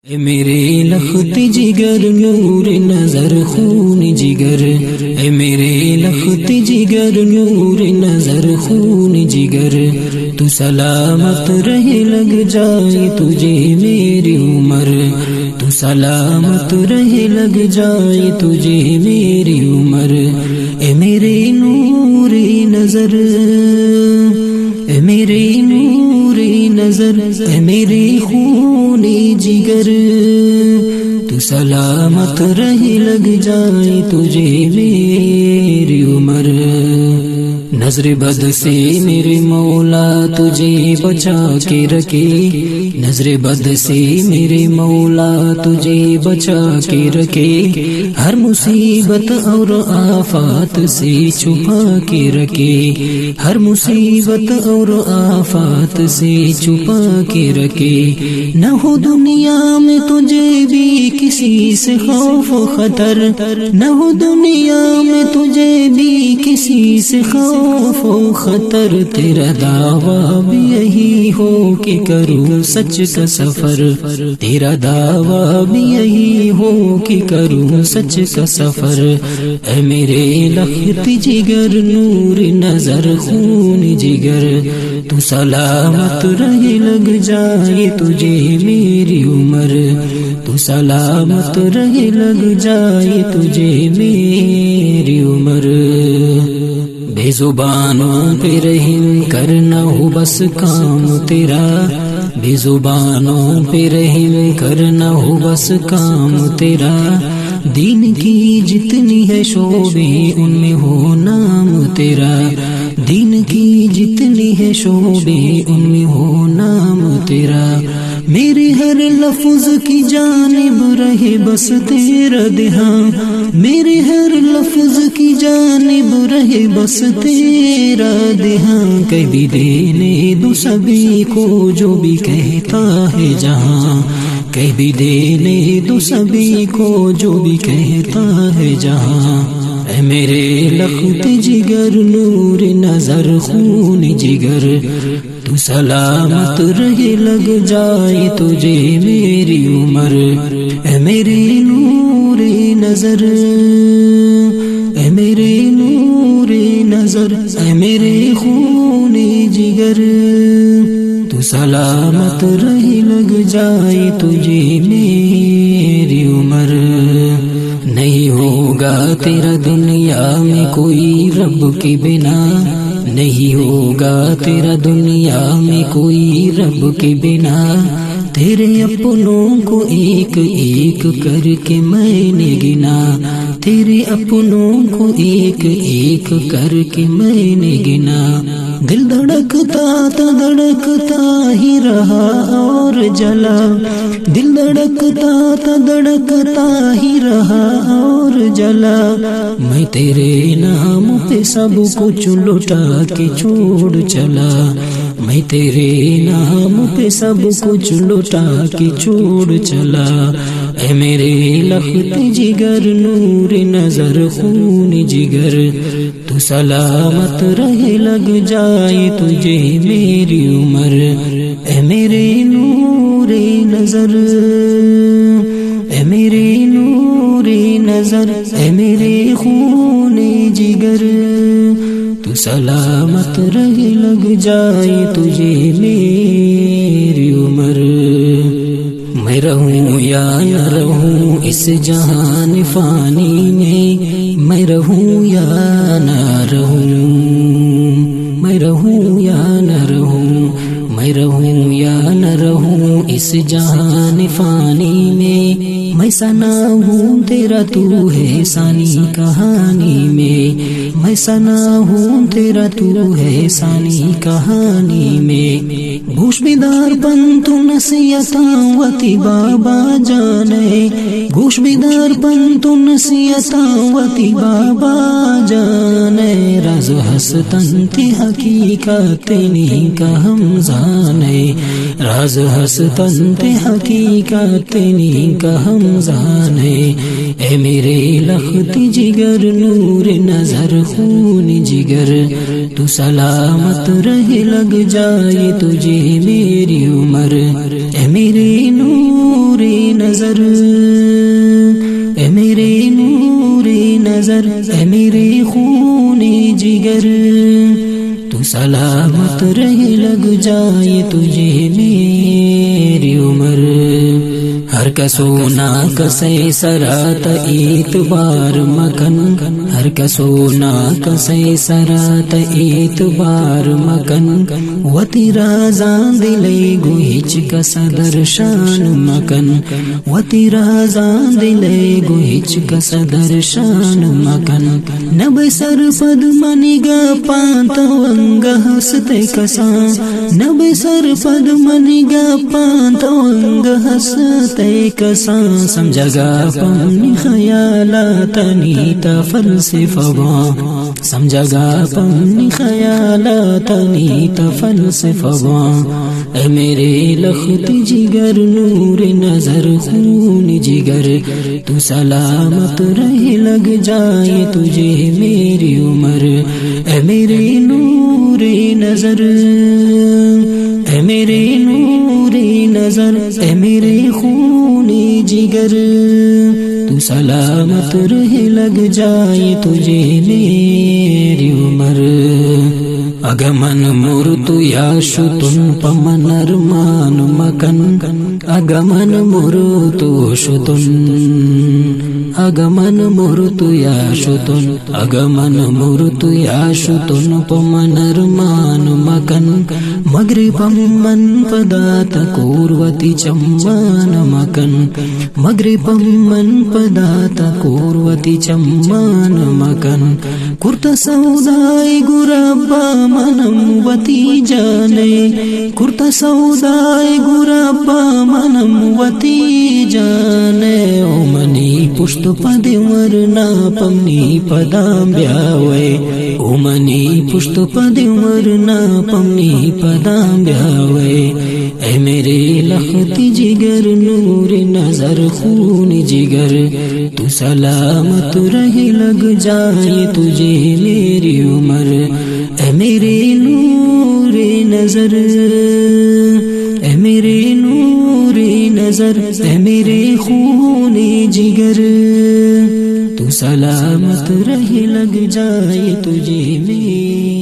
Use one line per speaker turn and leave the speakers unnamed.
اے میرے لخت جگر نور نظر خون جگر، اے میرے لخت جگر نور نظر خون جگر، تو سلامت رہے لگ جائے تجھے میری عمر، تو سلامت رہے لگ جائے تجھے میری عمر، اے میرے نور نظر، اے میرے نور نظر، اے میرے خون جگر، تو سلامت رہے لگ جائے تجھے میری عمر، نظر بد سے میرے مولا تجھے بچا کے رکھے، نظر بد سے میرے مولا تجھے بچا کے رکھے، ہر مصیبت اور آفات سے چھپا کے رکھے، ہر مصیبت اور آفات سے چھپا کے رکھے، نہ ہو دنیا میں تجھے بھی کسی سے خوف و خطر، نہ ہو دنیا میں تجھے بھی کسی سے خوف و خطر، تیرا دعویٰ بھی یہی ہو کہ کروں سچ کا سفر، تیرا دعویٰ بھی یہی ہو کہ کروں سچ کا سفر، اے میرے لخت جگر نور نظر خون جگر، تو سلامت رہے لگ جائے تجھے میری عمر، تو سلامت رہے لگ جائے تجھے میری عمر، بے زبانوں پہ رحم کرنا ہو بس کام تیرا، بے زبانوں پہ رحم کرنا ہو بس کام تیرا، دین کی جتنی ہے شعبے ان میں ہو نام تیرا، دین کی جتنی ہے شعبے ان میں ہو نام تیرا، میرے ہر لفظ کی جانب رہے بس تیرا دھیان، میرے ہر لفظ کی جانب رہے بس تیرا دھیان، کبھی دینے دو سبھی کو جو بھی کہتا ہے جہاں، کبھی دینے دو سبھی کو جو بھی کہتا ہے جہاں، اے میرے لخت جگر نور نظر خون جگر، تو سلامت رہے لگ جائے تجھے میری عمر، اے میرے نور نظر، اے میرے نور نظر، اے میرے خون جگر، تو سلامت رہے لگ جائے تجھے میری عمر، نہیں ہوگا تیرا دنیا میں کوئی رب کے بنا، نہیں ہوگا تیرا دنیا میں کوئی رب کے بنا، تیرے اپنوں کو ایک ایک کر کے میں نے گنا، تیرے اپنوں کو ایک ایک کر کے میں نے گنا، دل دھڑکتا تھا دھڑکتا ہی رہا اور جلا، دل دھڑکتا تھا دھڑکتا ہی رہا اور جلا، میں تیرے نام پہ سب کچھ لٹا کے چھوڑ چلا، میں تیرے نام پہ سب کچھ لٹا کے چھوڑ چلا، اے میرے لخت جگر نور نظر خون جگر، تو سلامت رہے لگ جائے تجھے میری عمر، اے میرے نور نظر، اے میرے نور نظر، اے میرے خون جگر، تو سلامت رہے لگ جائے تجھے میری عمر، میں رہوں یا نہ رہوں اس جہان فانی میں، میں رہوں یا نہ رہوں، میں رہوں یا نہ رہوں، میں رہوں یا نہ رہوں اس جہان فانی میں، میں ثنا ہوں تیرا تو ہے ثانی کہانی میں، میں ثنا ہوں تیرا تو ہے ثانی کہانی میں، گوش بیدار پن تو نصیحتاں وتی بابا جانے، گوش بیدار پن تو نصیحتاں وتی بابا جانے، راز ہستن تی حقیقت نہیں کا ہم جانے، راز ہستن تی حقیقت نہیں کا ہم جانے، اے میرے لخت جگر نور نظر خون جگر تو سلامت رہے لگ جائے تجھے میری عمر اے میرے نور نظر اے میرے نور نظر اے میرے خون جگر تو سلامت رہے لگ جائے تجھے میری عمر ہر کسونا کسے سرات اعتبار مکن ہر کسونا کسے سرات اعتبار مکن و تیرا زان دلے گو ہچ کسا درشان مکن و تیرا زان دلے گو ہچ کسا درشان مکن نب سر پد منی گا پانتا ونگ ہستے کسا نب سر پد منی گا پانتا ونگ ہستے کسا سمجھا گا پمنی خیالات نیتا فلسفہ سمجھا گا پمنی خیالات نیتا فلسفہ اے میرے لخت جگر نور نظر خون جگر تو سلامت رہے لگ جائے تجھے میری عمر اے میرے نور نظر اے میرے نور نظر اے میرے خون جگر تو سلامت رہے لگ جائے تجھے میری عمر اگمن مرتو یا شتن پمن ارمان مکن اگمن مرتو شتن اگمن مرتو یا شتن اگمن مرتو یا شتن پمن ارمان مکن مغربم من پدات کوروتی چمان مکن مغربم من پدات کوروتی چمان مکن کرت سودائی گرابا منم وتی جانے کرت سودائی گرابا منم وتی جانے او منی پشت پد ورنا پمنی پدام بیاوے او منی پشت پد ورنا پمنی پدام بیاوے اے میرے لخت جگر نور نظر خون جگر تو سلامت رہے لگ جائے تجھے میری عمر اے میرے نور نظر اے میرے نور نظر اے میرے خون جگر تو سلامت رہے لگ جائے تجھے میری